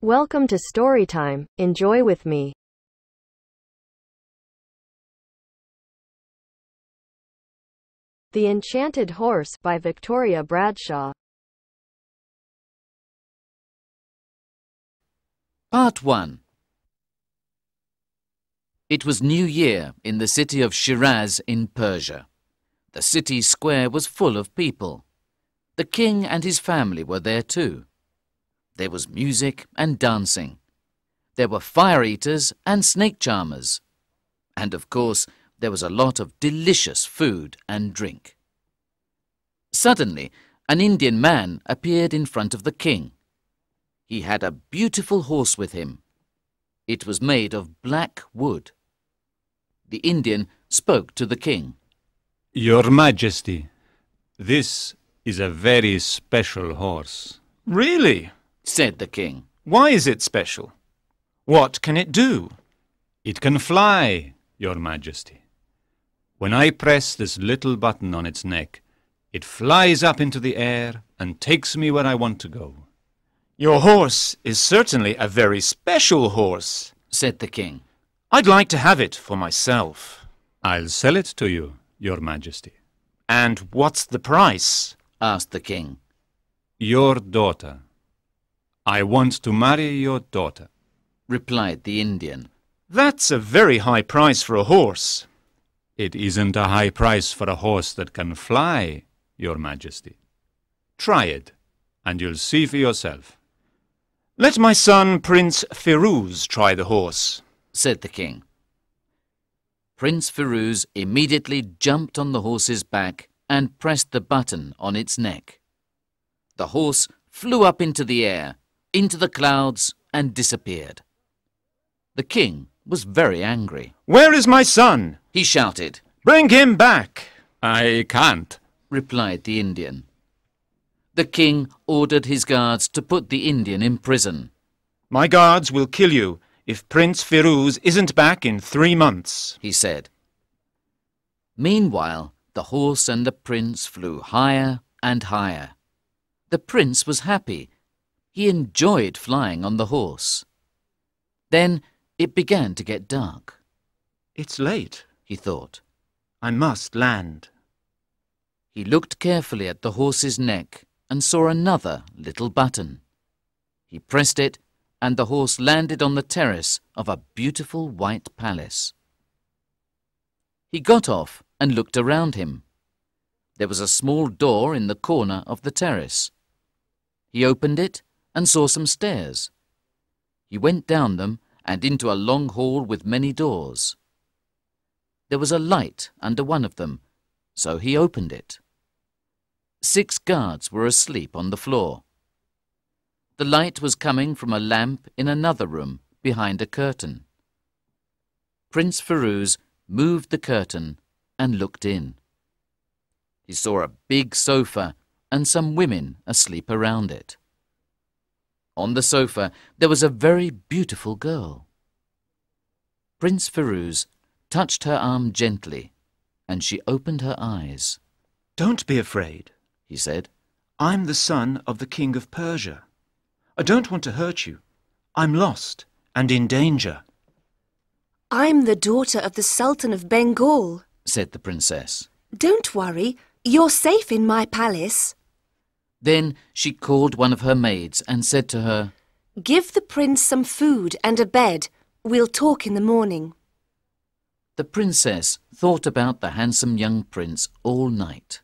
Welcome to Storytime. Enjoy with me. The Enchanted Horse by Victoria Bradshaw. Part 1. It was New Year in the city of Shiraz in Persia. The city square was full of people. The king and his family were there too. There was music and dancing. There were fire-eaters and snake-charmers. And of course, there was a lot of delicious food and drink. Suddenly, an Indian man appeared in front of the king. He had a beautiful horse with him. It was made of black wood. The Indian spoke to the king. Your Majesty, this is a very special horse. Really? Said the king. Why is it special? What can it do? It can fly, Your Majesty. When I press this little button on its neck, it flies up into the air and takes me where I want to go. Your horse is certainly a very special horse, said the king. I'd like to have it for myself. I'll sell it to you, Your Majesty. And what's the price? Asked the king. Your daughter. I want to marry your daughter, replied the Indian. That's a very high price for a horse. It isn't a high price for a horse that can fly, Your Majesty. Try it, and you'll see for yourself. Let my son Prince Firuz try the horse, said the king. Prince Firuz immediately jumped on the horse's back and pressed the button on its neck. The horse flew up into the air, into the clouds, and disappeared. The king was very angry. Where is my son? He shouted. Bring him back. I can't, replied the Indian. The king ordered his guards to put the Indian in prison. My guards will kill you if Prince Firuz isn't back in 3 months, he said. Meanwhile, the horse and the prince flew higher and higher. The prince was happy. He enjoyed flying on the horse. Then it began to get dark. It's late, he thought. I must land. He looked carefully at the horse's neck and saw another little button. He pressed it, and the horse landed on the terrace of a beautiful white palace. He got off and looked around him. There was a small door in the corner of the terrace. He opened it and saw some stairs. He went down them and into a long hall with many doors. There was a light under one of them, so he opened it. 6 guards were asleep on the floor. The light was coming from a lamp in another room behind a curtain. Prince Firuz moved the curtain and looked in. He saw a big sofa and some women asleep around it. On the sofa there was a very beautiful girl. Prince Firuz touched her arm gently, and she opened her eyes. Don't be afraid, he said. I'm the son of the king of Persia. I don't want to hurt you. I'm lost and in danger. I'm the daughter of the Sultan of Bengal, said the princess. Don't worry, you're safe in my palace. Then she called one of her maids and said to her, Give the prince some food and a bed. We'll talk in the morning. The princess thought about the handsome young prince all night.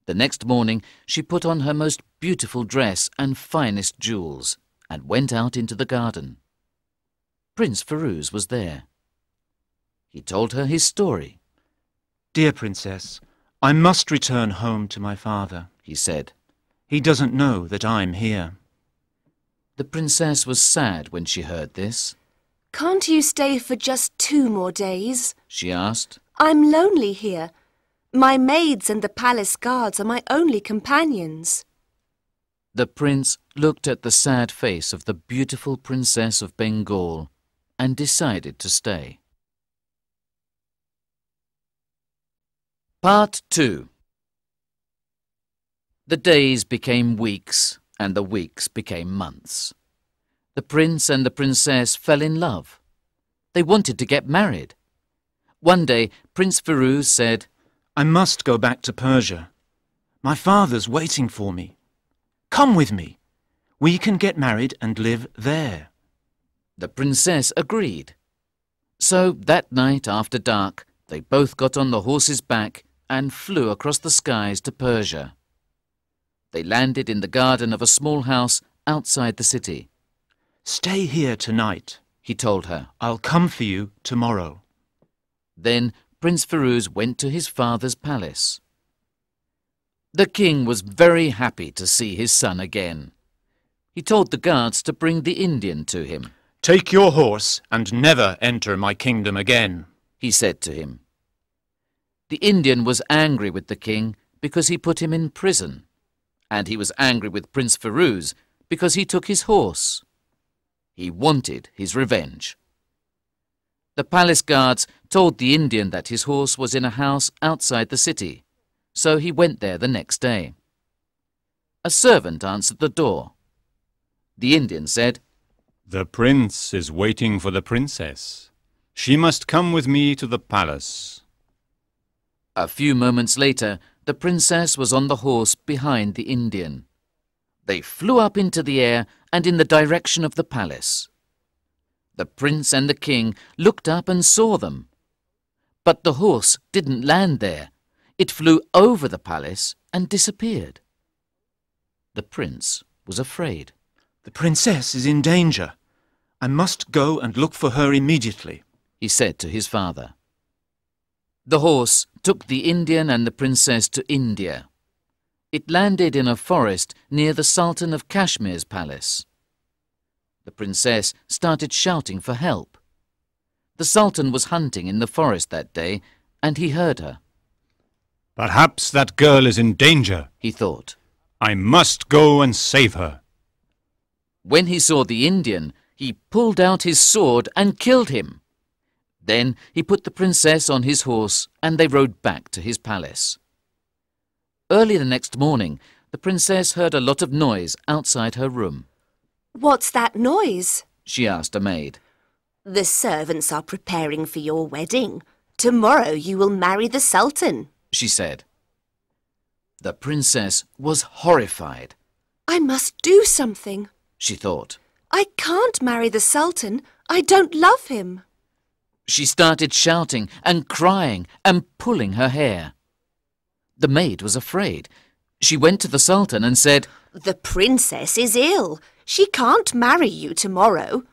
The next morning she put on her most beautiful dress and finest jewels and went out into the garden. Prince Firuz was there. He told her his story. Dear princess, I must return home to my father, he said. He doesn't know that I'm here. The princess was sad when she heard this. Can't you stay for just 2 more days? She asked. I'm lonely here. My maids and the palace guards are my only companions. The prince looked at the sad face of the beautiful princess of Bengal and decided to stay. Part 2. The days became weeks and the weeks became months. the prince and the princess fell in love. They wanted to get married. One day, Prince Firouz said, I must go back to Persia. My father's waiting for me. Come with me. We can get married and live there. The princess agreed. So that night after dark, they both got on the horse's back and flew across the skies to Persia. They landed in the garden of a small house outside the city. Stay here tonight, He told her. I'll come for you tomorrow. Then Prince Firouz went to his father's palace. The king was very happy to see his son again. He told the guards to bring the Indian to him. Take your horse and never enter my kingdom again. He said to him. The Indian was angry with the king because he put him in prison, and he was angry with Prince Firouz because he took his horse. He wanted his revenge. The palace guards told the Indian that his horse was in a house outside the city, so he went there the next day. A servant answered the door. The Indian said, The prince is waiting for the princess. She must come with me to the palace. A few moments later, the princess was on the horse behind the Indian. They flew up into the air and in the direction of the palace. The prince and the king looked up and saw them. But the horse didn't land there. It flew over the palace and disappeared. The prince was afraid. The princess is in danger. I must go and look for her immediately, He said to his father. The horse took the Indian and the princess to India. It landed in a forest near the Sultan of Kashmir's palace. The princess started shouting for help. The Sultan was hunting in the forest that day, and he heard her. Perhaps that girl is in danger, He thought. I must go and save her. When he saw the Indian, he pulled out his sword and killed him. Then he put the princess on his horse and they rode back to his palace. Early the next morning, the princess heard a lot of noise outside her room. What's that noise? She asked a maid. The servants are preparing for your wedding. Tomorrow you will marry the Sultan. She said. The princess was horrified. I must do something. She thought. I can't marry the Sultan. I don't love him. She started shouting and crying and pulling her hair. The maid was afraid. She went to the Sultan and said, The princess is ill. She can't marry you tomorrow.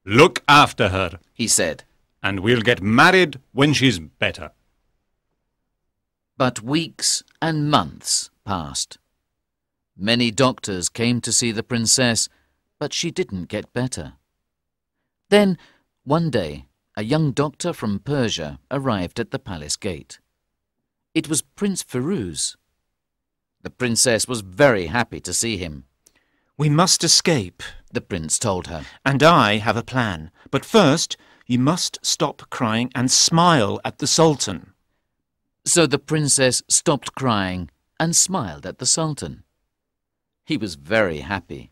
Look after her, he said. and we'll get married when she's better. But weeks and months passed. Many doctors came to see the princess, but she didn't get better. Then, one day, a young doctor from Persia arrived at the palace gate. It was Prince Firouz. The princess was very happy to see him. We must escape, The prince told her. and I have a plan. But first, you must stop crying and smile at the Sultan. So the princess stopped crying and smiled at the Sultan. He was very happy.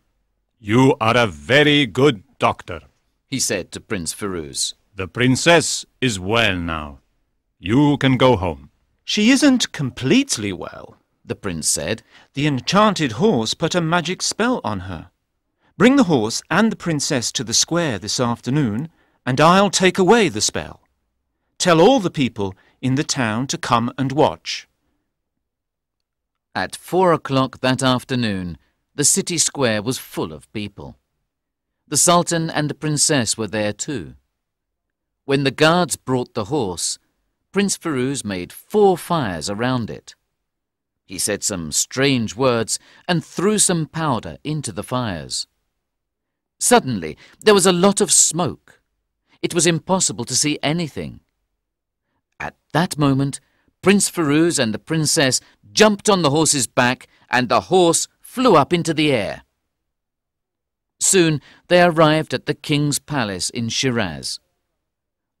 You are a very good doctor. He said to Prince Firouz. The princess is well now. You can go home. She isn't completely well. The prince said. The enchanted horse put a magic spell on her. Bring the horse and the princess to the square this afternoon, and I'll take away the spell. Tell all the people in the town to come and watch. At 4 o'clock that afternoon, the city square was full of people. The Sultan and the princess were there too. When the guards brought the horse, Prince Firouz made 4 fires around it. He said some strange words and threw some powder into the fires. Suddenly, there was a lot of smoke. It was impossible to see anything. At that moment, Prince Firouz and the princess jumped on the horse's back and the horse flew up into the air. Soon they arrived at the king's palace in Shiraz.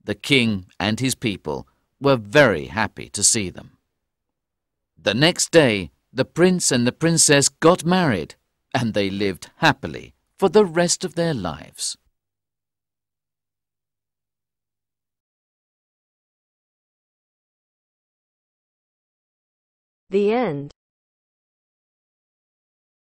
The king and his people were very happy to see them. The next day, the prince and the princess got married, and they lived happily for the rest of their lives. The end.